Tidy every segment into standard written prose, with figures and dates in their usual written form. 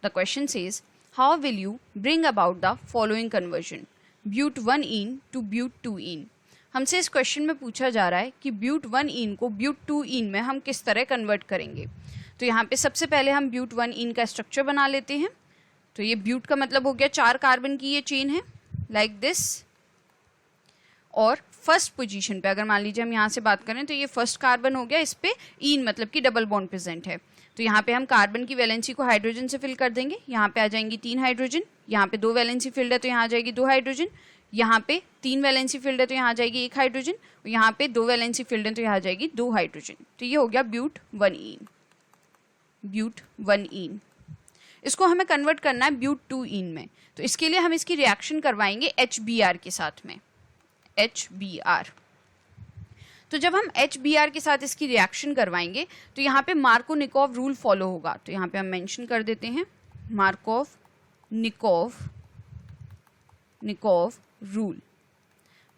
The question says, how will you bring about the following conversion, but1ene to but2ene? हमसे इस question में पूछा जा रहा है कि but1ene को but2ene में हम किस तरह कन्वर्ट करेंगे। तो यहाँ पे सबसे पहले हम but1ene का स्ट्रक्चर बना लेते हैं। तो ये ब्यूट का मतलब हो गया 4 कार्बन की ये चेन है, लाइक दिस। और फर्स्ट पोजीशन पे अगर मान लीजिए हम यहाँ से बात करें तो ये फर्स्ट कार्बन हो गया, इस पे इन मतलब कि डबल बॉन्ड प्रेजेंट है। तो यहाँ पे हम कार्बन की वैलेंसी को हाइड्रोजन से फिल कर देंगे। यहाँ पे आ जाएंगी 3 हाइड्रोजन, यहाँ पे 2 वैलेंसी फील्ड है तो यहाँ आ जाएगी 2 हाइड्रोजन, यहाँ पे 3 वैलेंसी फील्ड है तो यहाँ आ जाएगी 1 हाइड्रोजन, और यहाँ पे 2 वैलेंसी फील्ड है तो यहाँ आ जाएगी 2 हाइड्रोजन। तो ये हो गया but1ene। but1ene इसको हमें कन्वर्ट करना है but2ene में। तो इसके लिए हम इसकी रिएक्शन करवाएंगे HBr के साथ में, HBr। तो जब हम HBr के साथ इसकी रिएक्शन करवाएंगे तो यहाँ पे मार्कोनिकोव रूल फॉलो होगा। तो यहाँ पे हम मेंशन कर देते हैं मार्कोव-निकोव रूल।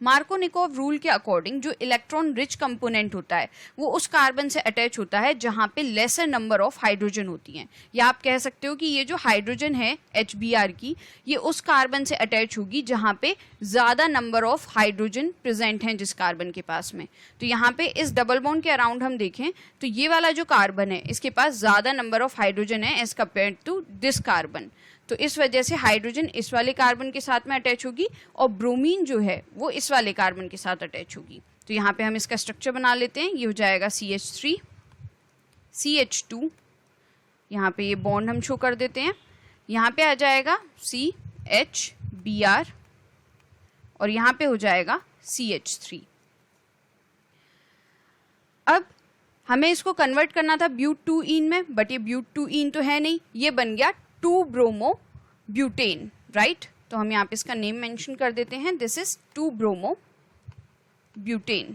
मार्कोनिकोव रूल के अकॉर्डिंग जो इलेक्ट्रॉन रिच कंपोनेंट होता है वो उस कार्बन से अटैच होता है जहां पे लेसर नंबर ऑफ हाइड्रोजन होती हैं। या आप कह सकते हो कि ये जो हाइड्रोजन है HBr की, ये उस कार्बन से अटैच होगी जहां पे ज़्यादा नंबर ऑफ हाइड्रोजन प्रेजेंट हैं जिस कार्बन के पास में। तो यहाँ पे इस डबल बॉन्ड के अराउंड हम देखें तो ये वाला जो कार्बन है इसके पास ज़्यादा नंबर ऑफ हाइड्रोजन है as compare to this carbon. तो इस वजह से हाइड्रोजन इस वाले कार्बन के साथ में अटैच होगी और ब्रोमीन जो है वो इस वाले कार्बन के साथ अटैच होगी। तो यहाँ पे हम इसका स्ट्रक्चर बना लेते हैं। ये हो जाएगा CH3 CH2, यहाँ पे ये बॉन्ड हम शो कर देते हैं। यहाँ पे आ जाएगा CHBr और यहाँ पे हो जाएगा CH3। अब हमें इसको कन्वर्ट करना था but2ene में, बट ये but2ene तो है नहीं, ये बन गया 2-bromo-butane, राइट। तो हम यहाँ पे इसका नेम मेंशन कर देते हैं, दिस इज 2-bromo-butane।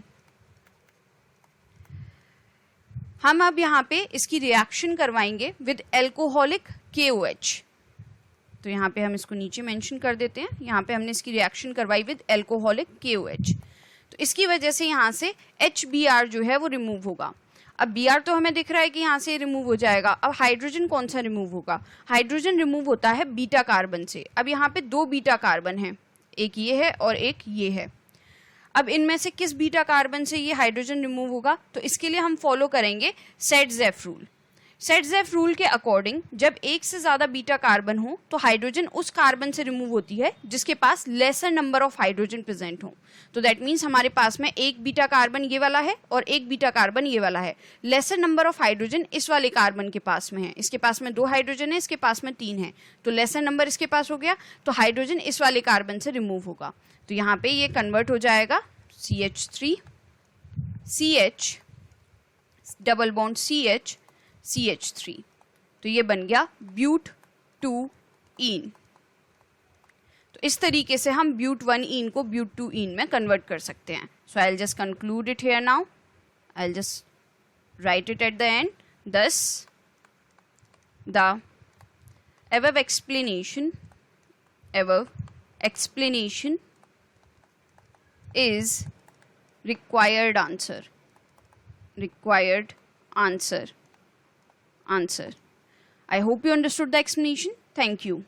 हम अब यहाँ पे इसकी रिएक्शन करवाएंगे विद एल्कोहलिक KOH। तो यहाँ पे हम इसको नीचे मेंशन कर देते हैं। यहाँ पे हमने इसकी रिएक्शन करवाई विद एल्कोहलिक KOH। तो इसकी वजह से यहाँ से HBr जो है वो रिमूव होगा। अब Br तो हमें दिख रहा है कि यहाँ से रिमूव हो जाएगा। अब हाइड्रोजन कौन सा रिमूव होगा? हाइड्रोजन रिमूव होता है बीटा कार्बन से। अब यहाँ पे 2 बीटा कार्बन हैं, एक ये है और एक ये है। अब इनमें से किस बीटा कार्बन से ये हाइड्रोजन रिमूव होगा? तो इसके लिए हम फॉलो करेंगे सेट-ज़ेफ रूल। सेट-ज़ेफ रूल के अकॉर्डिंग जब एक से ज़्यादा बीटा कार्बन हो तो हाइड्रोजन उस कार्बन से रिमूव होती है जिसके पास lesser number of hydrogen present हो। तो दैट मीन्स हमारे पास में एक बीटा कार्बन ये वाला है और एक बीटा कार्बन ये वाला है। लेसर नंबर ऑफ हाइड्रोजन इस वाले कार्बन के पास में है, इसके पास में 2 हाइड्रोजन है, इसके पास में 3 है। तो लेसर नंबर इसके पास हो गया, तो हाइड्रोजन इस वाले कार्बन से रिमूव होगा। तो यहाँ पे ये कन्वर्ट हो जाएगा CH3 CH double bond CH CH3। तो ये बन गया but2ene। तो इस तरीके से हम but1ene को but2ene में कन्वर्ट कर सकते हैं। So I will just conclude it here now, I will just write it at the end. thus the above explanation is required answer. I hope you understood the explanation. Thank you.